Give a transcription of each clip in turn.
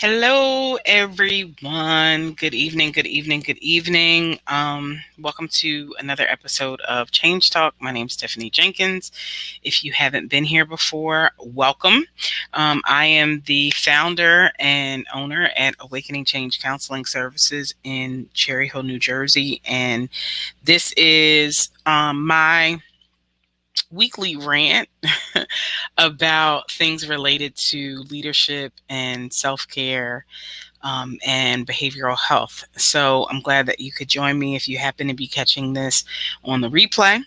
Hello, everyone. Good evening, good evening, good evening. Welcome to another episode of Change Talk. My name's Stephanie Jenkins. If you haven't been here before, welcome. I am the founder and owner at Awakening Change Counseling Services in Cherry Hill, New Jersey. And this is my weekly rant about things related to leadership and self-care and behavioral health. So I'm glad that you could join me if you happen to be catching this on the replay.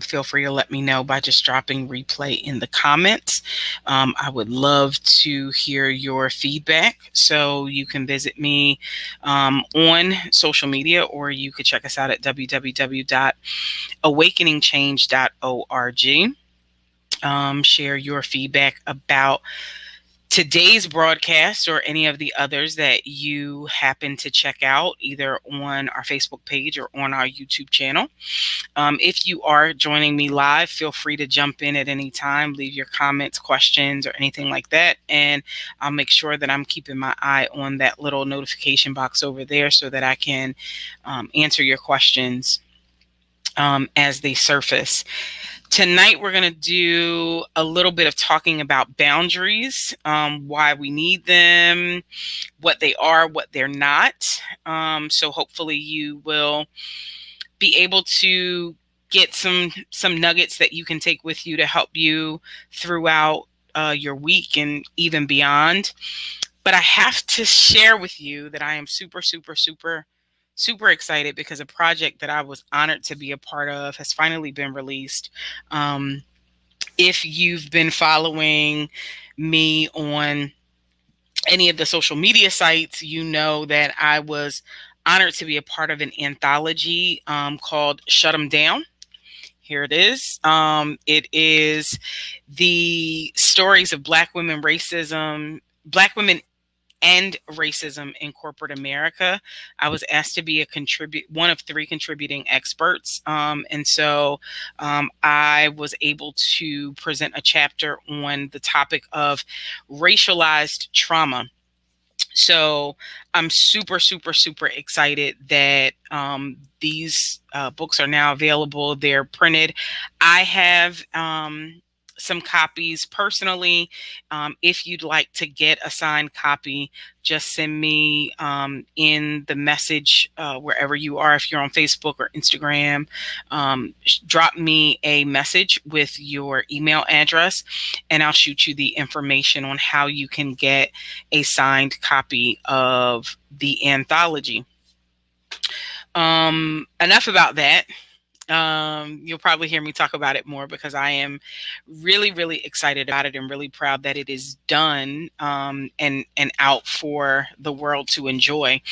Feel free to let me know by just dropping replay in the comments. I would love to hear your feedback. So you can visit me on social media, or you could check us out at www.awakeningchange.org. Share your feedback about today's broadcast or any of the others that you happen to check out, either on our Facebook page or on our YouTube channel. If you are joining me live, feel free to jump in at any time, leave your comments, questions, or anything like that. And I'll make sure that I'm keeping my eye on that little notification box over there so that I can answer your questions as they surface. Tonight, we're going to do a little bit of talking about boundaries, why we need them, what they are, what they're not. So hopefully you will be able to get some nuggets that you can take with you to help you throughout your week and even beyond. But I have to share with you that I am super excited because a project that I was honored to be a part of has finally been released. If you've been following me on any of the social media sites, you know that I was honored to be a part of an anthology called Shut 'Em Down. Here it is. It is the stories of Black women and racism in corporate America. I was asked to be one of three contributing experts. And so I was able to present a chapter on the topic of racialized trauma. So I'm super excited that these books are now available. They're printed. I have some copies personally. If you'd like to get a signed copy, just send me in the message wherever you are. If you're on Facebook or Instagram, drop me a message with your email address and I'll shoot you the information on how you can get a signed copy of the anthology. Enough about that. You'll probably hear me talk about it more because I am really excited about it and really proud that it is done and out for the world to enjoy.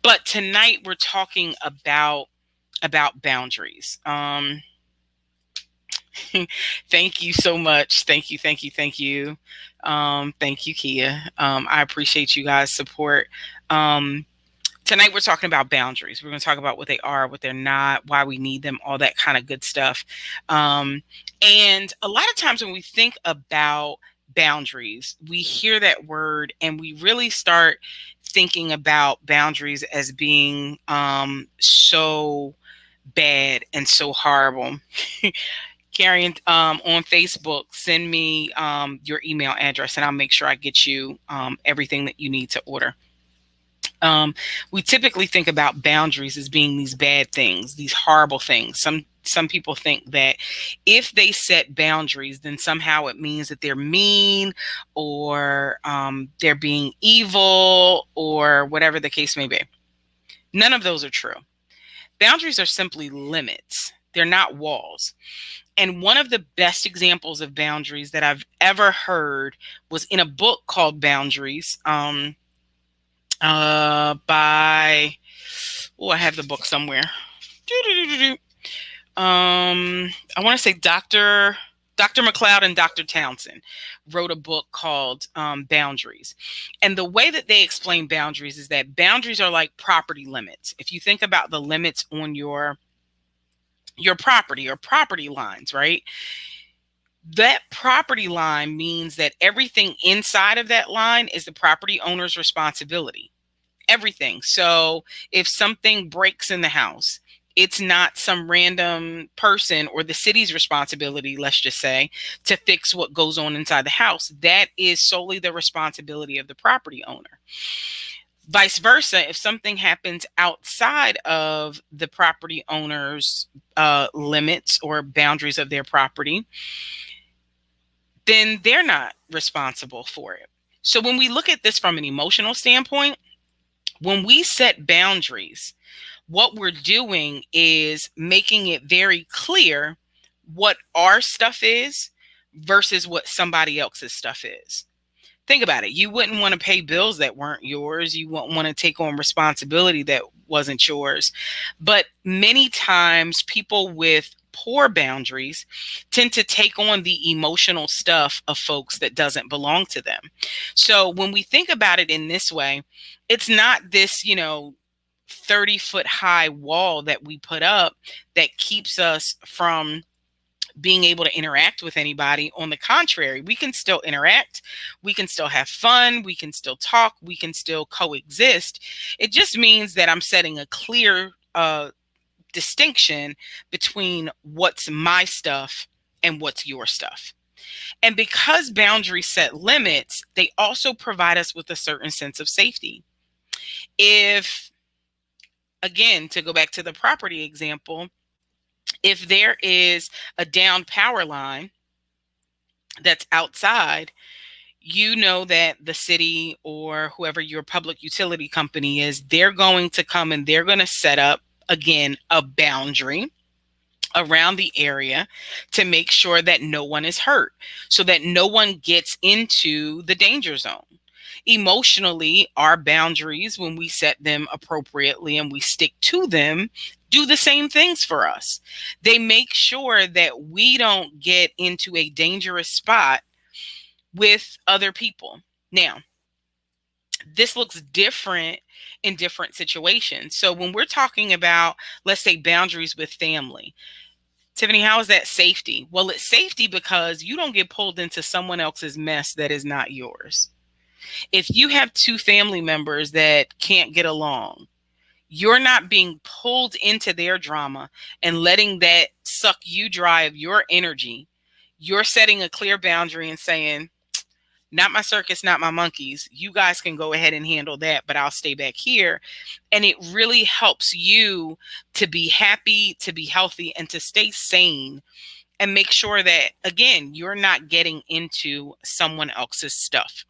But tonight we're talking about boundaries. Thank you so much. Thank you. Thank you, Kia. I appreciate you guys' support. Tonight we're talking about boundaries. We're going to talk about what they are, what they're not, why we need them, all that kind of good stuff. And a lot of times when we think about boundaries, we hear that word and we really start thinking about boundaries as being so bad and so horrible. Karen, on Facebook, send me your email address and I'll make sure I get you everything that you need to order. We typically think about boundaries as being these bad things, these horrible things. Some people think that if they set boundaries, then somehow it means that they're mean or they're being evil or whatever the case may be. None of those are true. Boundaries are simply limits. They're not walls. And one of the best examples of boundaries that I've ever heard was in a book called Boundaries. I have the book somewhere. I want to say Dr. McLeod and Dr. Townsend wrote a book called Boundaries. And the way that they explain boundaries is that boundaries are like property limits. If you think about the limits on your property or property lines, right? That property line means that everything inside of that line is the property owner's responsibility. Everything. So if something breaks in the house, it's not some random person or the city's responsibility, let's just say, to fix what goes on inside the house. That is solely the responsibility of the property owner. Vice versa, if something happens outside of the property owner's limits or boundaries of their property, then they're not responsible for it. So when we look at this from an emotional standpoint, when we set boundaries, what we're doing is making it very clear what our stuff is versus what somebody else's stuff is. Think about it. You wouldn't want to pay bills that weren't yours. You wouldn't want to take on responsibility that wasn't yours. But many times, people with poor boundaries tend to take on the emotional stuff of folks that doesn't belong to them. So when we think about it in this way, it's not this, 30-foot high wall that we put up that keeps us from being able to interact with anybody. On the contrary, we can still interact, we can still have fun, we can still talk, we can still coexist. It just means that I'm setting a clear distinction between what's my stuff and what's your stuff. And because boundaries set limits, they also provide us with a certain sense of safety. If, again, to go back to the property example, if there is a down power line that's outside, you know that the city or whoever your public utility company is, they're going to come and they're going to set up, again, a boundary around the area to make sure that no one is hurt, so that no one gets into the danger zone. Emotionally, our boundaries, when we set them appropriately and we stick to them, do the same things for us. They make sure that we don't get into a dangerous spot with other people. Now, this looks different in different situations. So when we're talking about, let's say, boundaries with family, Tiffany, how is that safety? Well, it's safety because you don't get pulled into someone else's mess that is not yours. If you have two family members that can't get along, you're not being pulled into their drama and letting that suck you dry of your energy. You're setting a clear boundary and saying, not my circus, not my monkeys. You guys can go ahead and handle that, but I'll stay back here. And it really helps you to be happy, to be healthy, and to stay sane, and make sure that, again, you're not getting into someone else's stuff.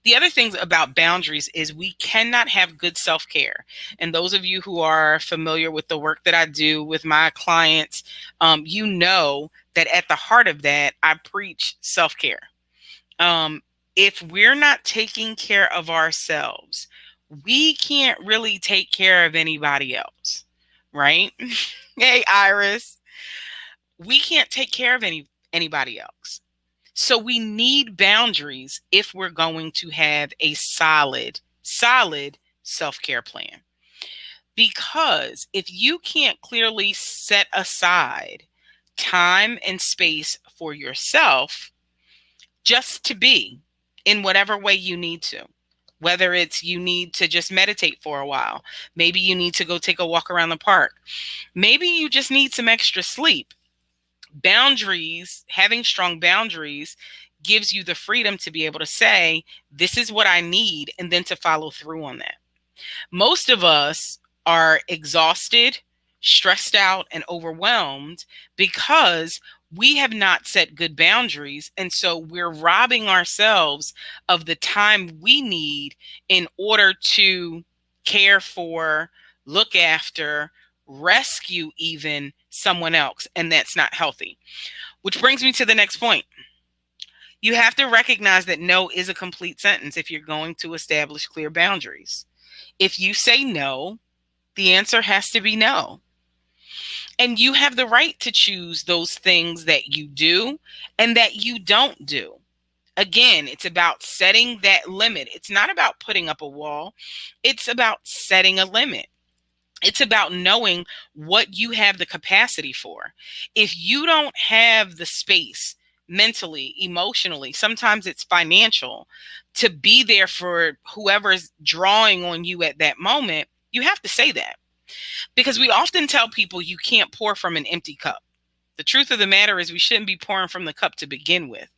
The other things about boundaries is we cannot have good self-care. And those of you who are familiar with the work that I do with my clients, you know that at the heart of that, I preach self-care. If we're not taking care of ourselves, we can't really take care of anybody else, right? Hey, Iris, we can't take care of anybody else. So we need boundaries if we're going to have a solid self-care plan. Because if you can't clearly set aside time and space for yourself, just to be in whatever way you need to, whether it's you need to just meditate for a while, maybe you need to go take a walk around the park, maybe you just need some extra sleep. Boundaries, having strong boundaries, gives you the freedom to be able to say, this is what I need, and then to follow through on that. Most of us are exhausted, stressed out, and overwhelmed because we have not set good boundaries. And so we're robbing ourselves of the time we need in order to care for, look after, rescue even someone else. And that's not healthy. Which brings me to the next point. You have to recognize that no is a complete sentence if you're going to establish clear boundaries. If you say no, the answer has to be no. And you have the right to choose those things that you do and that you don't do. Again, it's about setting that limit. It's not about putting up a wall. It's about setting a limit. It's about knowing what you have the capacity for. If you don't have the space mentally, emotionally, sometimes it's financial, to be there for whoever's drawing on you at that moment, you have to say that. Because we often tell people you can't pour from an empty cup. The truth of the matter is we shouldn't be pouring from the cup to begin with.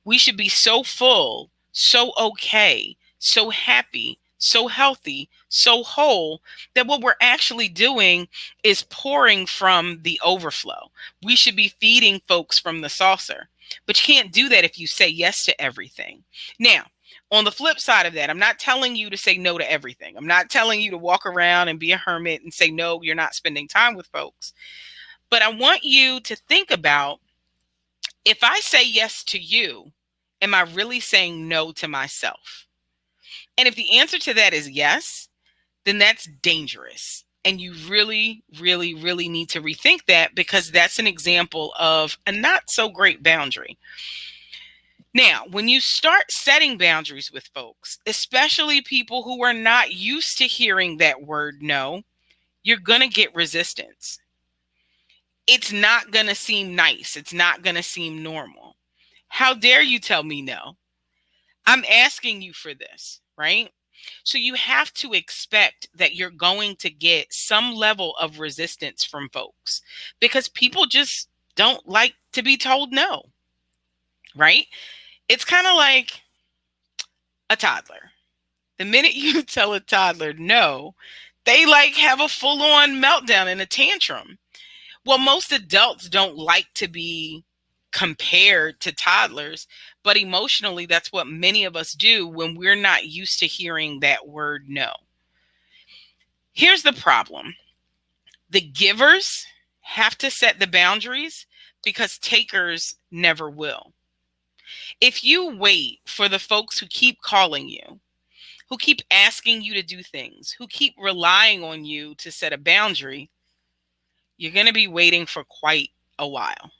We should be so full, so okay, so happy, so healthy, so whole, that what we're actually doing is pouring from the overflow. We should be feeding folks from the saucer. But you can't do that if you say yes to everything. Now, on the flip side of that, I'm not telling you to say no to everything. I'm not telling you to walk around and be a hermit and say, no, you're not spending time with folks. But I want you to think about, if I say yes to you, am I really saying no to myself? And if the answer to that is yes, then that's dangerous. And you really, really, really need to rethink that, because that's an example of a not so great boundary. Now, when you start setting boundaries with folks, especially people who are not used to hearing that word no, you're going to get resistance. It's not going to seem nice. It's not going to seem normal. How dare you tell me no? I'm asking you for this, right? So you have to expect that you're going to get some level of resistance from folks, because people just don't like to be told no, right? It's kind of like a toddler. The minute you tell a toddler no, they like have a full on meltdown and a tantrum. Well, most adults don't like to be compared to toddlers, but emotionally, that's what many of us do when we're not used to hearing that word no. Here's the problem: the givers have to set the boundaries, because takers never will. If you wait for the folks who keep calling you, who keep asking you to do things, who keep relying on you to set a boundary, you're going to be waiting for quite a while.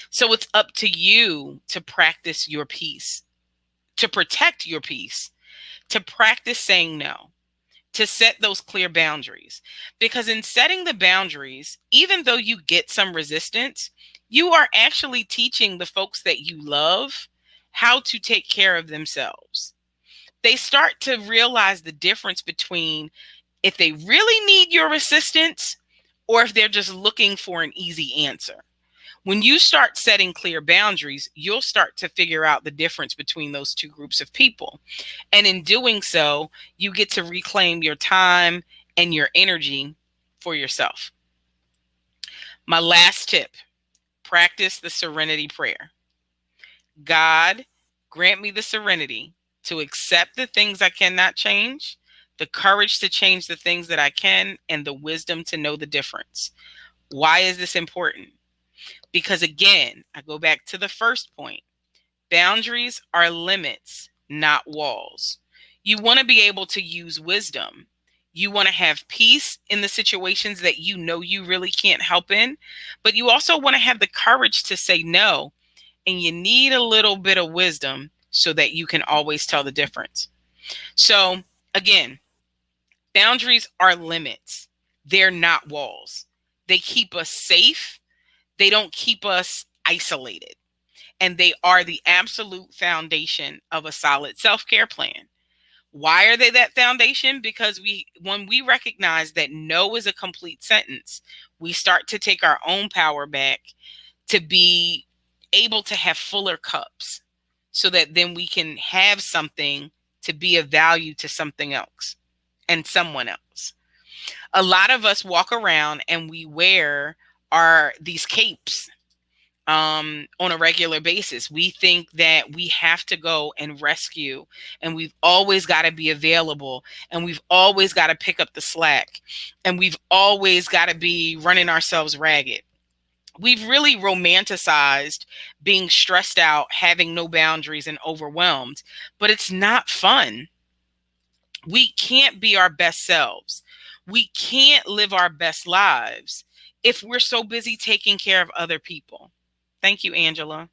So it's up to you to practice your peace, to protect your peace, to practice saying no, to set those clear boundaries. Because in setting the boundaries, even though you get some resistance, you are actually teaching the folks that you love how to take care of themselves. They start to realize the difference between if they really need your assistance or if they're just looking for an easy answer. When you start setting clear boundaries, you'll start to figure out the difference between those two groups of people. And in doing so, you get to reclaim your time and your energy for yourself. My last tip: practice the serenity prayer. God, grant me the serenity to accept the things I cannot change, the courage to change the things that I can, and the wisdom to know the difference. Why is this important? Because again, I go back to the first point. Boundaries are limits, not walls. You want to be able to use wisdom. You want to have peace in the situations that you know you really can't help in, but you also want to have the courage to say no. And you need a little bit of wisdom so that you can always tell the difference. So again, boundaries are limits. They're not walls. They keep us safe. They don't keep us isolated. And they are the absolute foundation of a solid self-care plan. Why are they that foundation? Because when we recognize that no is a complete sentence, we start to take our own power back to be able to have fuller cups, so that then we can have something to be of value to something else and someone else. A lot of us walk around and we wear these capes on a regular basis. We think that we have to go and rescue, and we've always got to be available, and we've always got to pick up the slack, and we've always got to be running ourselves ragged. We've really romanticized being stressed out, having no boundaries, and overwhelmed, but it's not fun. We can't be our best selves. We can't live our best lives if we're so busy taking care of other people. Thank you, Angela.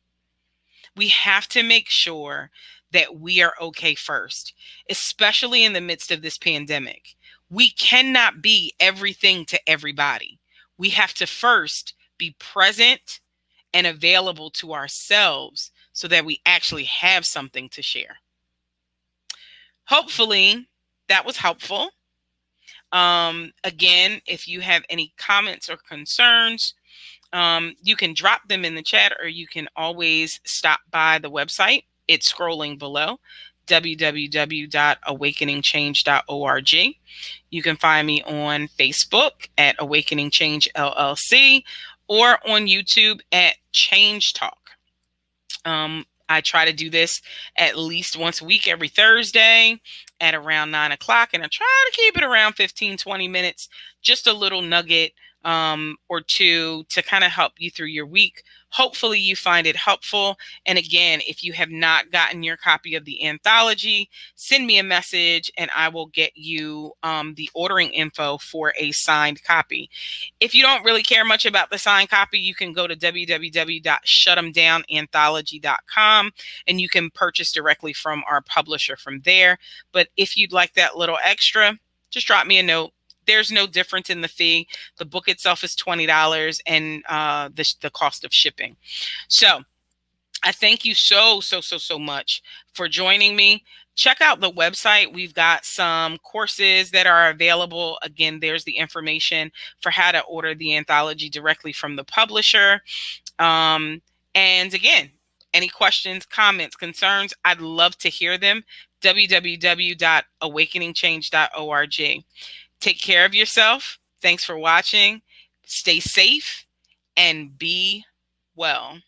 We have to make sure that we are okay first, especially in the midst of this pandemic. We cannot be everything to everybody. We have to first be present and available to ourselves so that we actually have something to share. Hopefully, that was helpful. Again, if you have any comments or concerns, you can drop them in the chat, or you can always stop by the website. It's scrolling below, www.awakeningchange.org. You can find me on Facebook at Awakening Change LLC or on YouTube at Change Talk. I try to do this at least once a week, every Thursday at around 9 o'clock. And I try to keep it around 15, 20 minutes, just a little nugget or two to kind of help you through your week. Hopefully you find it helpful. And again, if you have not gotten your copy of the anthology, send me a message and I will get you the ordering info for a signed copy. If you don't really care much about the signed copy, you can go to www.shut'emdownanthology.com and you can purchase directly from our publisher from there. But if you'd like that little extra, just drop me a note. There's no difference in the fee. The book itself is $20 and the cost of shipping. So I thank you so much for joining me. Check out the website. We've got some courses that are available. Again, there's the information for how to order the anthology directly from the publisher. And again, any questions, comments, concerns, I'd love to hear them. www.awakeningchange.org. Take care of yourself. Thanks for watching. Stay safe and be well.